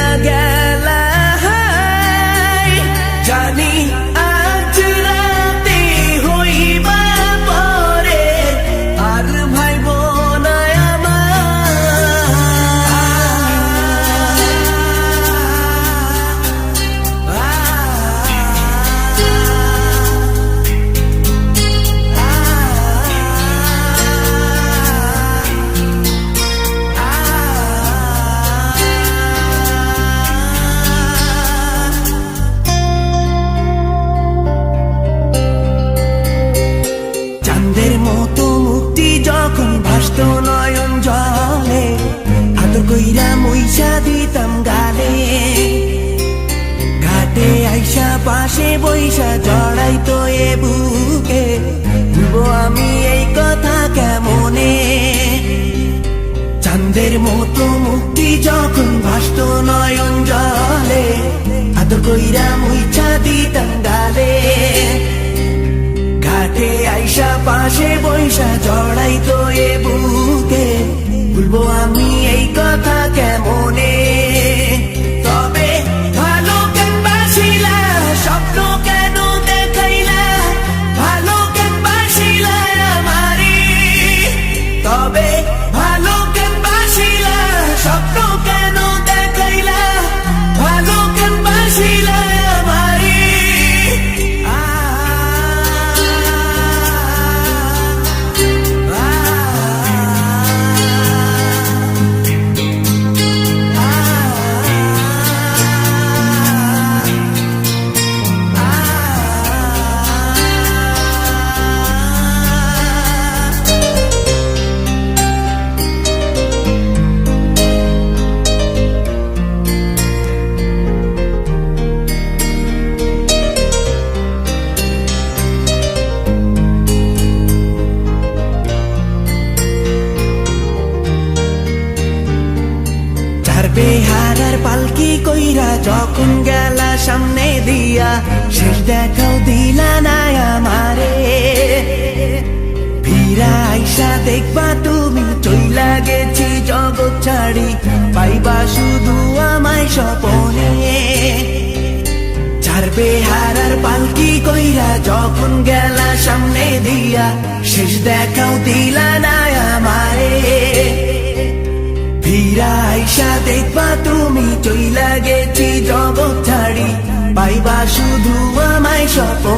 চইলা গেলা জানি আজ রাতে হইবা পরে আর ভাইব না চাঁদের মতো মুক্তি যখন ভাসত নয়ন জলে আদর কইরা মইসা দিতাম গালে ঘাটে আইসা পাশে বইসা জড়াইতো এ বুকে ভুলবো আমি এই কথা কেমনে চাঁদের মতো মুক্তি যখন ভাসত নয়ন জলে আদর কইরা মইসা দিতাম গালে ঘাটে আইসা পাশে বইসা জড়াইতো এ বুকে ভুলবো আমি এই কথা কেমনে তবে ভালো কেন বাসিলা স্বপ্ন কেন দেখাইলা ভালো কেন বাসিলা আমারে তবে ভালো কেন বাসিলা স্বপ্ন কেন দেখাইলা ভালো কেন বাসিলা আমারে বেহারার পালকি কইরা যখন গেলা সামনে দিয়া শেষ দেখাও দিলা না আমারে ফিরা আইসা দেখবা তুমি চইলা গেছি জগৎ ছাড়ি পাইবা শুধু আমায় স্বপনে চার বেহারার পালকি কইরা যখন গেলা সামনে দিয়া শেষ দেখাও দিলা না আমারে ফিরা আইসা দেখবা তুমি চইলা গেছি জগৎ ছাড়ি পাইবা শুধু আমায় স্বপ্নে